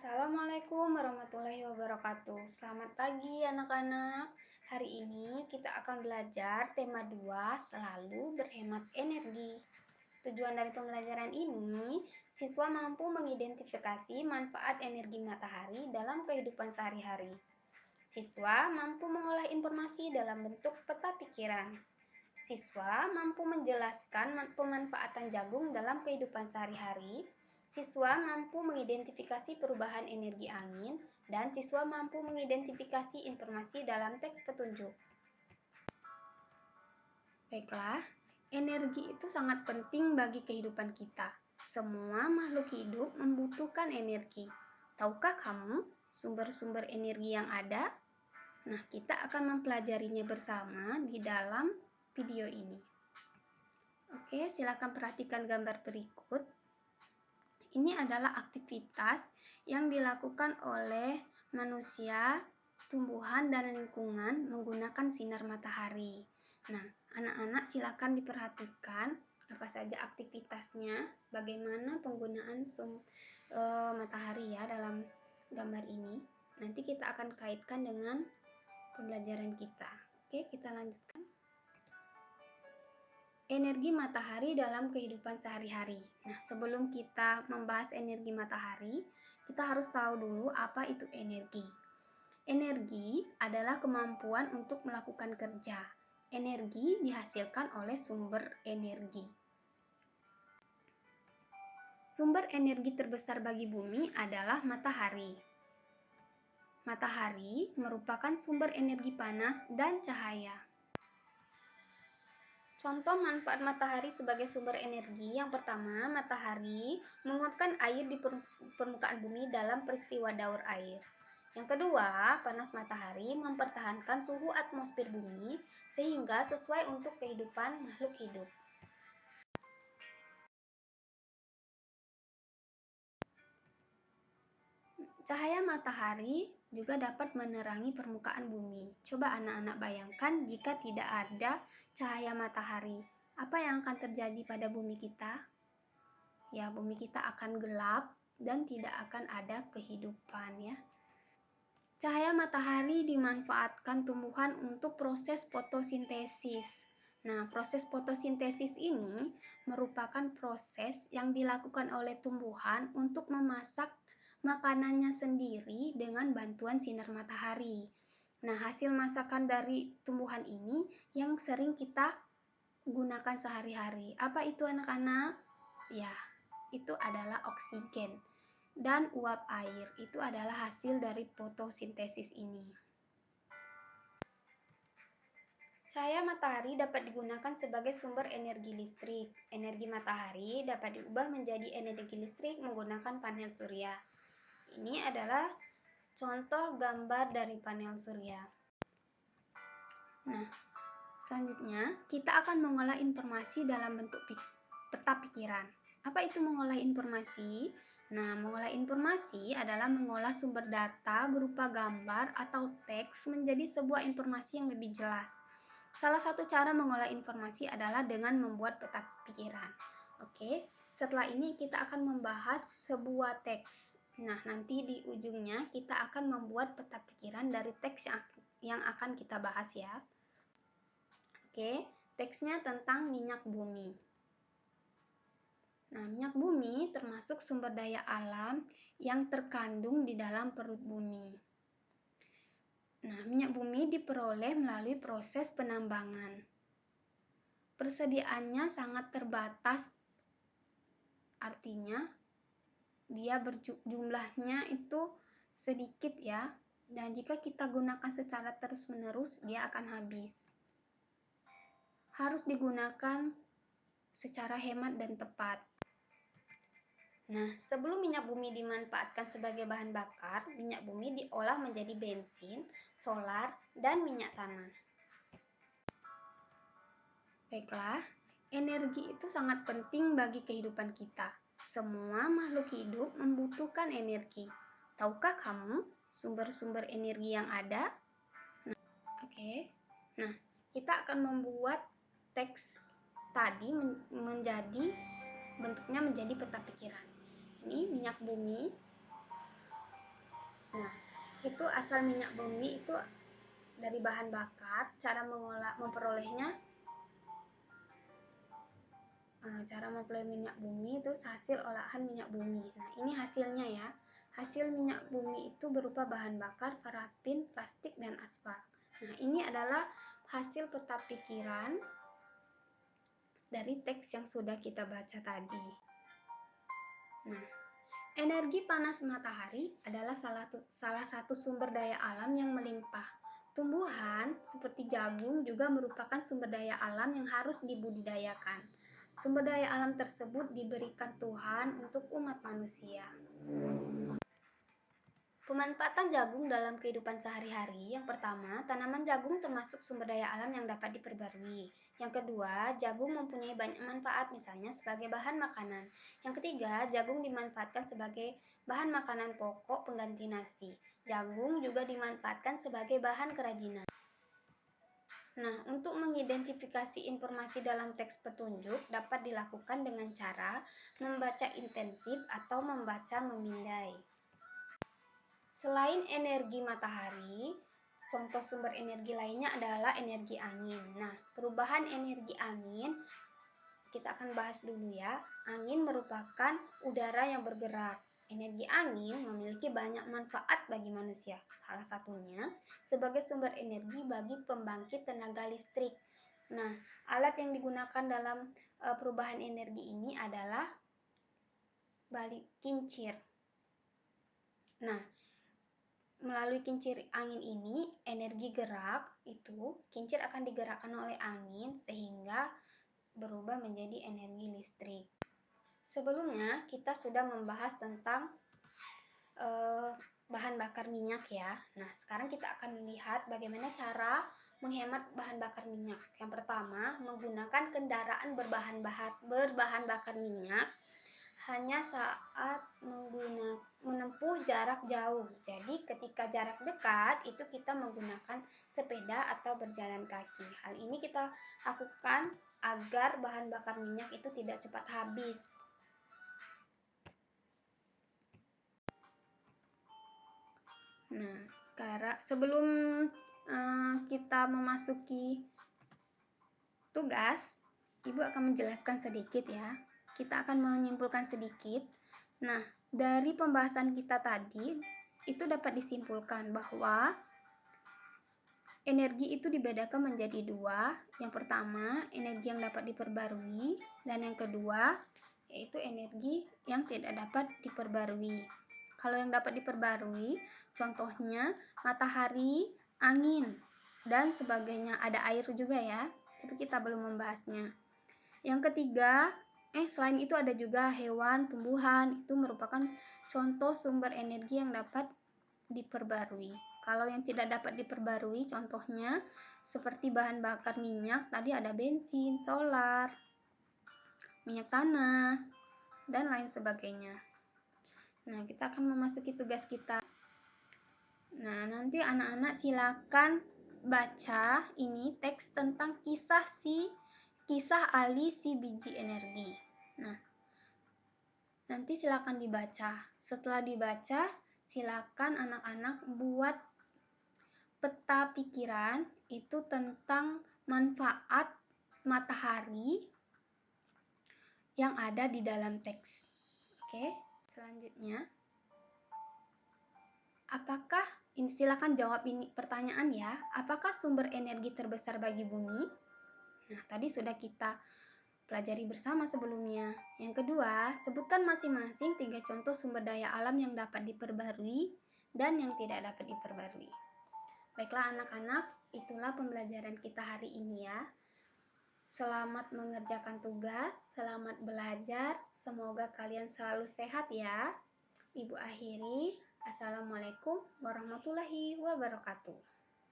Assalamualaikum warahmatullahi wabarakatuh. Selamat pagi anak-anak. Hari ini kita akan belajar tema 2, selalu berhemat energi. Tujuan dari pembelajaran ini, siswa mampu mengidentifikasi manfaat energi matahari dalam kehidupan sehari-hari. Siswa mampu mengolah informasi dalam bentuk peta pikiran. Siswa mampu menjelaskan pemanfaatan jagung dalam kehidupan sehari-hari. Siswa mampu mengidentifikasi perubahan energi angin, dan siswa mampu mengidentifikasi informasi dalam teks petunjuk. Baiklah, energi itu sangat penting bagi kehidupan kita. Semua makhluk hidup membutuhkan energi. Tahukah kamu sumber-sumber energi yang ada? Nah, kita akan mempelajarinya bersama di dalam video ini. Oke, silakan perhatikan gambar berikut. Ini adalah aktivitas yang dilakukan oleh manusia, tumbuhan, dan lingkungan menggunakan sinar matahari. Nah, anak-anak silakan diperhatikan apa saja aktivitasnya, bagaimana penggunaan matahari ya dalam gambar ini. Nanti kita akan kaitkan dengan pembelajaran kita. Oke, kita lanjutkan. Energi matahari dalam kehidupan sehari-hari. Nah, sebelum kita membahas energi matahari, kita harus tahu dulu apa itu energi. Energi adalah kemampuan untuk melakukan kerja. Energi dihasilkan oleh sumber energi. Sumber energi terbesar bagi bumi adalah matahari. Matahari merupakan sumber energi panas dan cahaya. Contoh manfaat matahari sebagai sumber energi. Yang pertama, matahari menguapkan air di permukaan bumi dalam peristiwa daur air. Yang kedua, panas matahari mempertahankan suhu atmosfer bumi sehingga sesuai untuk kehidupan makhluk hidup. Cahaya matahari juga dapat menerangi permukaan bumi. Coba anak-anak bayangkan jika tidak ada cahaya matahari, apa yang akan terjadi pada bumi kita? Ya, bumi kita akan gelap dan tidak akan ada kehidupan ya. Cahaya matahari dimanfaatkan tumbuhan untuk proses fotosintesis. Nah, proses fotosintesis ini merupakan proses yang dilakukan oleh tumbuhan untuk memasak makanannya sendiri dengan bantuan sinar matahari. Nah, hasil masakan dari tumbuhan ini yang sering kita gunakan sehari-hari. Apa itu anak-anak? Ya, itu adalah oksigen. Dan uap air itu adalah hasil dari fotosintesis ini. Cahaya matahari dapat digunakan sebagai sumber energi listrik. Energi matahari dapat diubah menjadi energi listrik menggunakan panel surya. Ini adalah contoh gambar dari panel surya. Nah, selanjutnya kita akan mengolah informasi dalam bentuk peta pikiran. Apa itu mengolah informasi? Nah, mengolah informasi adalah mengolah sumber data berupa gambar atau teks menjadi sebuah informasi yang lebih jelas. Salah satu cara mengolah informasi adalah dengan membuat peta pikiran. Oke, setelah ini kita akan membahas sebuah teks. Nah, nanti di ujungnya kita akan membuat peta pikiran dari teks yang akan kita bahas ya. Oke, teksnya tentang minyak bumi. Nah, minyak bumi termasuk sumber daya alam yang terkandung di dalam perut bumi. Nah, minyak bumi diperoleh melalui proses penambangan. Persediaannya sangat terbatas, artinya dia jumlahnya itu sedikit ya, dan jika kita gunakan secara terus-menerus dia akan habis. Harus digunakan secara hemat dan tepat. Nah, sebelum minyak bumi dimanfaatkan sebagai bahan bakar, minyak bumi diolah menjadi bensin, solar, dan minyak tanah. Baiklah, energi itu sangat penting bagi kehidupan kita. Semua makhluk hidup membutuhkan energi. Tahukah kamu sumber-sumber energi yang ada? Nah, kita akan membuat teks tadi bentuknya menjadi peta pikiran. Ini minyak bumi. Itu asal minyak bumi itu dari bahan bakar, cara memperolehnya, cara memperoleh minyak bumi itu hasil olahan minyak bumi. Nah, ini hasilnya ya. Hasil minyak bumi itu berupa bahan bakar, parafin, plastik, dan aspal. Nah, ini adalah hasil peta pikiran dari teks yang sudah kita baca tadi. Nah, energi panas matahari adalah salah satu sumber daya alam yang melimpah. Tumbuhan seperti jagung juga merupakan sumber daya alam yang harus dibudidayakan. Sumber daya alam tersebut diberikan Tuhan untuk umat manusia. Pemanfaatan jagung dalam kehidupan sehari-hari. Yang pertama, tanaman jagung termasuk sumber daya alam yang dapat diperbarui. Yang kedua, jagung mempunyai banyak manfaat, misalnya sebagai bahan makanan. Yang ketiga, jagung dimanfaatkan sebagai bahan makanan pokok pengganti nasi. Jagung juga dimanfaatkan sebagai bahan kerajinan. Nah, untuk mengidentifikasi informasi dalam teks petunjuk dapat dilakukan dengan cara membaca intensif atau membaca memindai. Selain energi matahari, contoh sumber energi lainnya adalah energi angin. Nah, perubahan energi angin kita akan bahas dulu ya. Angin merupakan udara yang bergerak. Energi angin memiliki banyak manfaat bagi manusia. Salah satunya sebagai sumber energi bagi pembangkit tenaga listrik. Nah, alat yang digunakan dalam perubahan energi ini adalah kincir. Nah, melalui kincir angin ini, energi gerak itu, kincir akan digerakkan oleh angin sehingga berubah menjadi energi listrik. Sebelumnya, kita sudah membahas tentang bahan bakar minyak ya. Nah, sekarang kita akan lihat bagaimana cara menghemat bahan bakar minyak. Yang pertama, menggunakan kendaraan berbahan bakar minyak hanya saat menempuh jarak jauh. Jadi ketika jarak dekat itu kita menggunakan sepeda atau berjalan kaki. Hal ini kita lakukan agar bahan bakar minyak itu tidak cepat habis. Nah, sekarang sebelum kita memasuki tugas, Ibu akan menjelaskan sedikit ya. Kita akan menyimpulkan sedikit. Nah, dari pembahasan kita tadi, itu dapat disimpulkan bahwa energi itu dibedakan menjadi dua. Yang pertama, energi yang dapat diperbarui, dan yang kedua, yaitu energi yang tidak dapat diperbarui. Kalau yang dapat diperbarui, contohnya matahari, angin, dan sebagainya. Ada air juga ya, tapi kita belum membahasnya. Yang ketiga, selain itu ada juga hewan, tumbuhan, itu merupakan contoh sumber energi yang dapat diperbarui. Kalau yang tidak dapat diperbarui, contohnya seperti bahan bakar minyak, tadi ada bensin, solar, minyak tanah, dan lain sebagainya. Nah, kita akan memasuki tugas kita. Nah, nanti anak-anak silakan baca ini teks tentang kisah Ali si biji energi. Nah, nanti silakan dibaca. Setelah dibaca, silakan anak-anak buat peta pikiran itu tentang manfaat matahari yang ada di dalam teks. Oke, selanjutnya. Silakan jawab ini pertanyaan ya. Apakah sumber energi terbesar bagi bumi? Nah, tadi sudah kita pelajari bersama sebelumnya. Yang kedua, sebutkan masing-masing 3 contoh sumber daya alam yang dapat diperbarui dan yang tidak dapat diperbarui. Baiklah anak-anak, itulah pembelajaran kita hari ini ya. Selamat mengerjakan tugas, selamat belajar, semoga kalian selalu sehat ya. Ibu akhiri, Assalamualaikum warahmatullahi wabarakatuh.